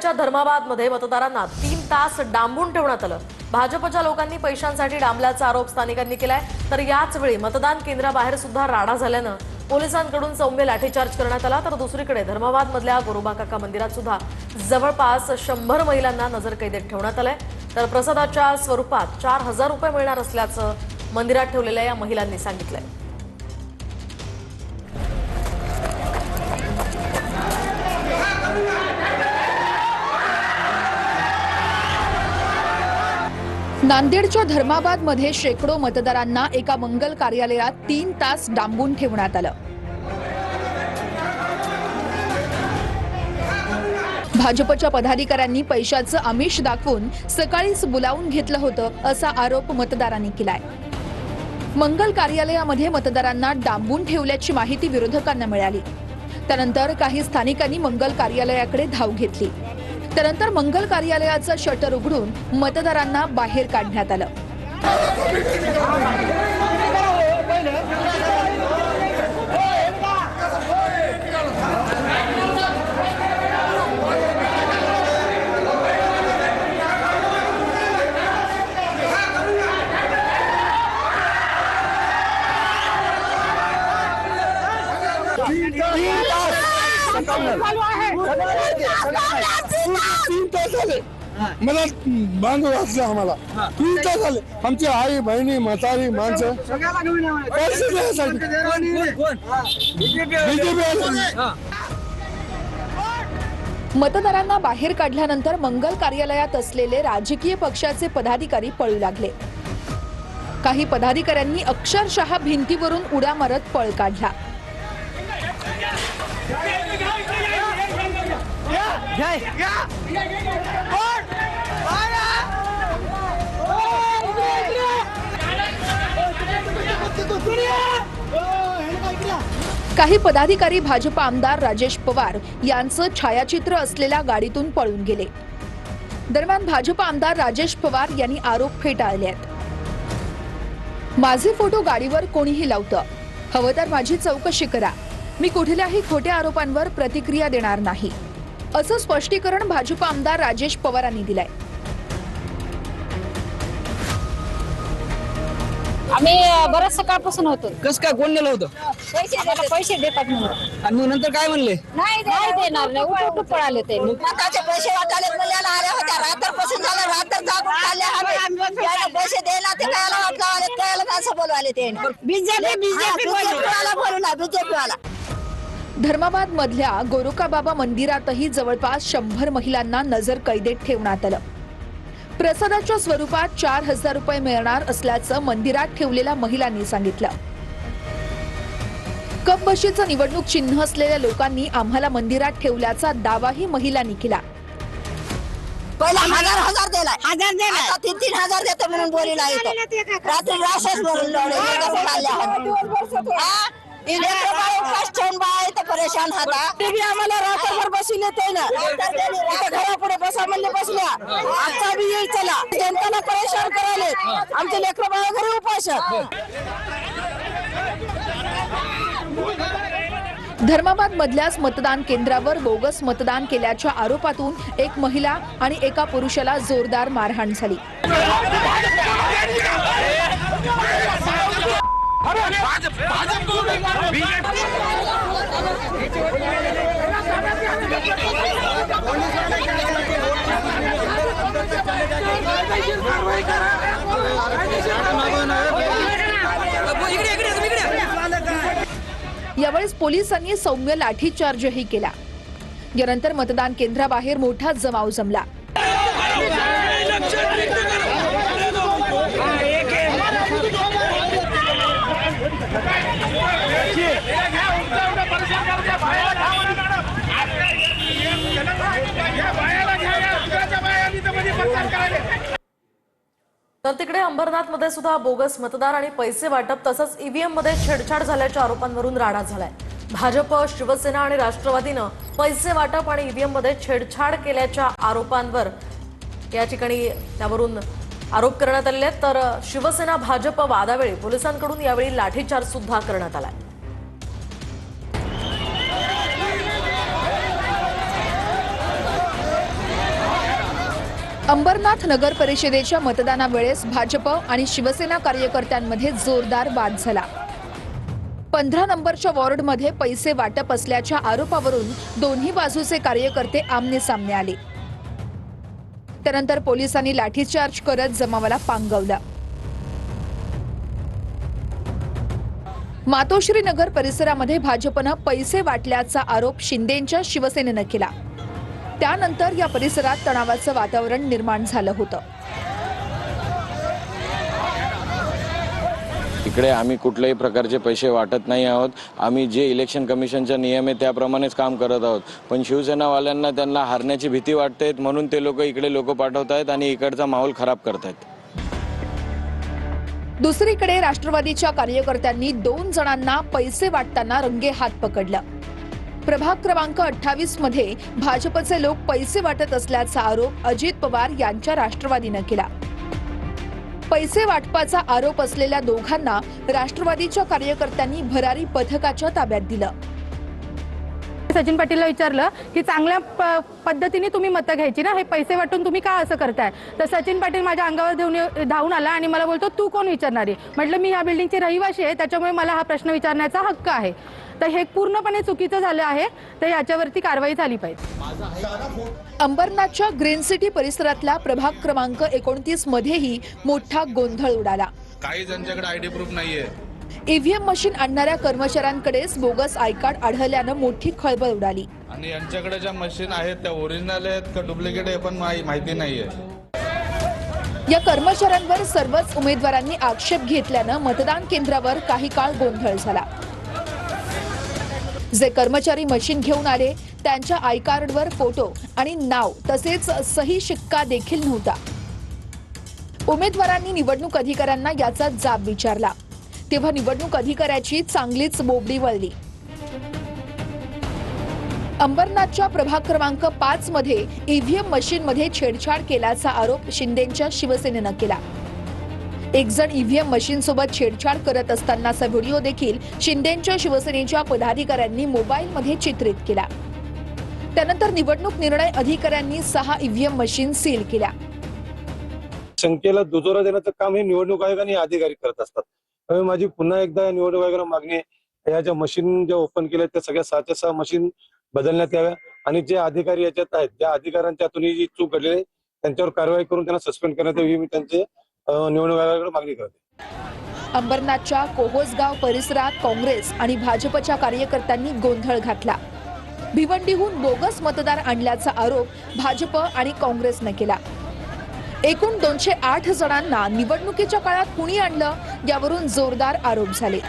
नांदेडच्या धर्माबादमध्ये मतदारांना 3 तास डांबून ठेवण्यात आलं। भाजपच्या लोकांनी पैशांसाठी डांबल्याचा आरोप स्थानिकांनी केलाय। तर याच वेळी मतदान केंद्राबाहेर सुद्धा राडा झाल्यानं पोलिसांकडून सौम्य लाठीचार्ज करण्यात आला। तर दुसरीकडे धर्माबादमधल्या गोरोबा काका मंदिरात सुद्धा जवळपास 100 महिलांना नजरकैदेत ठेवण्यात आलंय। तर प्रसादाच्या स्वरूपात 4000 रुपये मिळणार असल्याचं मंदिरात ठेवलेल्या या महिलांनी सांगितलंय। नांदेडच्या धर्माबादमध्ये शेकडो मतदारांना एका मंगल कार्यालयात 3 तास डांबून ठेवण्यात आलं। भाजपच्या पदाधिकाऱ्यांनी पैशाचं आमिष दाखवून सकाळीच बोलावून घेतलं होतं असा आरोप मतदारांनी केलाय। मंगल कार्यालयामध्ये मतदारांना डांबून ठेवल्याची माहिती विरोधकांना मिळाली। त्यानंतर काही स्थानिकांनी मंगल कार्यालयाकडे धाव घेतली। त्यानंतर मंगल कार्यालयाचं शटर उघडून मतदारांना बाहेर काढण्यात आलं। मला बांधव असले आम्हाला 3 तास झाले। आमची आई बहिणी म्हातारी माणसं पैसे द्यायसाठी मतदारांना बाहेर काढल्यानंतर मंगल कार्यालयात असलेले राजकीय पक्षाचे पदाधिकारी पळू लागले। काही पदाधिकाऱ्यांनी अक्षरशः भिंतीवरून उड्या मारत पळ काढला। काही पदाधिकारी भाजप आमदार राजेश पवार यांचं छायाचित्र असलेल्या गाडीतून पळून गेले। दरम्यान भाजप आमदार राजेश पवार यांनी आरोप फेटाळले आहेत। माझे फोटो गाडीवर कोणीही लावतं, हवं तर माझी चौकशी करा, मी कुठल्याही खोट्या आरोपांवर प्रतिक्रिया देणार नाही, असं स्पष्टीकरण भाजप आमदार राजेश पवारांनी दिलंय। आम्ही बराच सकाळपासून होतो। कस काय कोण नेलं होतं? पैसे देतात म्हणून। आणि मग नंतर काय म्हणले? नाही देणार नाही, उठून पळाले ते। मताचे पैसे वाटायला मुलाला आल्या होत्या, रात्रपासून झालं, रात्र जागून खाल्ले आम्ही। त्याला पैसे देणार ते कायला वाटलं, कायला असं बोलवाले ते बीजेपी वाला। धर्माबाद मधल्या गोरोबा बाबा मंदिरातही जवळपास 100 महिलांना नजर कैदेत ठेवण्यात आलं। प्रसादाच्या स्वरूपात 4000 रुपये मिळणार असल्याचं मंदिरात ठेवलेल्या महिलांनी सांगितलं। कपबशीचं निवडणूक चिन्ह असलेल्या लोकांनी आम्हाला मंदिरात ठेवल्याचा दावाही महिलांनी केला। पहिला 1000 दिलाय, 3,000 देतो म्हणून बोलीला येतो। रात्री राशस भरून परेशान होता। आम्हाला रात्रभर बसले ते ना, घरापुढे बसा म्हणले बसल्या। आता बी येईल चला, जनताला परेशान करायले, आमचे लेकरं बाळ घरी उपास। धर्माबाद मधल्याच मतदान केंद्रावर बोगस मतदान केल्याच्या आरोपातून एक महिला आणि एका पुरुषाला जोरदार मारहाण झाली। यावेळी पोलिसांनी सौम्य लाठीचार्जही केला। यानंतर मतदान केंद्राबाहेर मोठा जमाव जमला। तर तिकडे अंबरनाथमध्ये सुद्धा बोगस मतदार आणि पैसे वाटप तसंच ईव्हीएम मध्ये छेडछाड झाल्याच्या आरोपांवरून राडा झालाय। भाजप, शिवसेना आणि राष्ट्रवादीनं पैसे वाटप आणि ईव्हीएम मध्ये छेडछाड केल्याच्या आरोपांवर या ठिकाणी त्यावरून आरोप करण्यात आले आहेत। तर शिवसेना भाजप वादावेळी पोलिसांकडून यावेळी लाठीचार्ज सुद्धा करण्यात आलाय। अंबरनाथ नगर परिषदेच्या मतदानावेळेस भाजप आणि शिवसेना कार्यकर्त्यांमध्ये जोरदार वाद झाला. 15 नंबरच्या वॉर्डमध्ये पैसे वाटप असल्याच्या आरोपावरून दोन्ही बाजूचे कार्यकर्ते आमने सामने आले. त्यानंतर पोलिसांनी लाठीचार्ज करत जमावाला पांगवलं. मातोश्री नगर परिसरामध्ये भाजपनं पैसे वाटल्याचा आरोप शिंदेंच्या शिवसेनेनं केला. त्यानंतर या परिसरात तणावाचं वातावरण निर्माण झालं होतं. इकडे आम्ही कुठल्याही प्रकारचे पैसे वाटत नाही आहोत. आम्ही जे इलेक्शन कमिशनचा नियम आहे त्याप्रमाणेच काम करत आहोत. पण शिवसेनावाल्यांना त्यांना हारण्याची भीती वाटते म्हणून ते लोक इकडे पाठवत आहेत आणि इकडचा माहोल खराब करतायत. दुसरीकडे राष्ट्रवादीच्या कार्यकर्त्यांनी 2 जणांना पैसे वाटताना रंगेहात पकडलं. प्रभाग क्रमांक 28 मध्ये भाजपचे लोक पैसे वाटत असल्याचा आरोप अजित पवार यांच्या राष्ट्रवादीनं केला. पैसे वाटपाचा आरोप असलेल्या दोघांना राष्ट्रवादीच्या कार्यकर्त्यांनी भरारी पथकाच्या ताब्यात दिलं. सचिन पाटीलला विचारलं की चांगल्या पद्धतीने तुम्ही मतं घ्यायची ना, हे पैसे वाटून तुम्ही का असं करताय? तर सचिन पाटील माझ्या अंगावर धावून आला आणि मला बोलतो तू कोण विचारणारी? म्हटलं मी ह्या बिल्डिंगची रहिवाशी आहे, त्याच्यामुळे मला हा प्रश्न विचारण्याचा हक्क आहे. तर हे पूर्णपणे चुकीचं झालं आहे, तर याच्यावरती कारवाई झाली पाहिजे. अंबरनाथच्या ग्रीन सिटी परिसरातल्या प्रभाग क्रमांक 29 मध्येही मोठा गोंधळ उडाला. काही जणांच्याकडे आयडी प्रूफ नाहीये. ईव्हीएम मशीन आणणाऱ्या कर्मचाऱ्यांकडेच बोगस आय कार्ड आढळल्यानं मोठी खळबळ उडाली. आणि यांच्याकडे ज्या मशीन आहेत त्या ओरिजिनल आहेत का डुप्लिकेट आहे पण माहिती नाहीये. या कर्मचाऱ्यांवर सर्वच उमेदवारांनी आक्षेप घेतल्यानं मतदान केंद्रावर काही काळ गोंधळ झाला. जे कर्मचारी मशीन घेऊन आले त्यांच्या आय कार्डवर फोटो आणि नाव तसेच सही शिक्का देखील नव्हता. उमेदवारांनी निवडणूक अधिकाऱ्यांना याचा जाब विचारला तेव्हा निवडणूक अधिकाऱ्याची चांगलीच बोबडी वळली. अंबरनाथच्या प्रभाग क्रमांक 5 मध्ये ईव्हीएम मशीनमध्ये छेडछाड केल्याचा आरोप शिंदेंच्या शिवसेनेनं केला. एक जण ईव्हीएम मशीन सोबत छेडछाड करत असतानाचा व्हिडिओ देखील शिंदेंच्या शिवसेनेच्या पदाधिकाऱ्यांनी मोबाईलमध्ये चित्रित केला. त्यानंतर निवडणूक निर्णय अधिकाऱ्यांनी 6 ईव्हीएम मशीन सील केल्या. शंकेला दुजोरा देण्याचं काम हे निवडणूक आयोग आणि अधिकारी करत असतात. माझी पुन्हा एकदा निवडणूक आयोगाला मागणी आहे, या ज्या मशीन ज्या ओपन केल्या त्या सगळ्या 6च्या 6 मशीन बदलण्यात याव्या आणि जे अधिकारी याच्यात आहेत ज्या अधिकाऱ्यांच्या हातून जी चूक घडली त्यांच्यावर कारवाई करून त्यांना सस्पेंड करण्यात यावी, मी त्यांचे निवडणूक आयोगाकडे मागणी करते. अंबरनाथच्या कोहोसगाव परिसरात काँग्रेस आणि भाजपच्या कार्यकर्त्यांनी गोंधळ घातला. भिवंडीहून बोगस मतदार आणल्याचा आरोप भाजप आणि काँग्रेसनं केला. एकूण 208 जणांना निवडणुकीच्या काळात कुणी आणलं यावरून जोरदार आरोप झाले.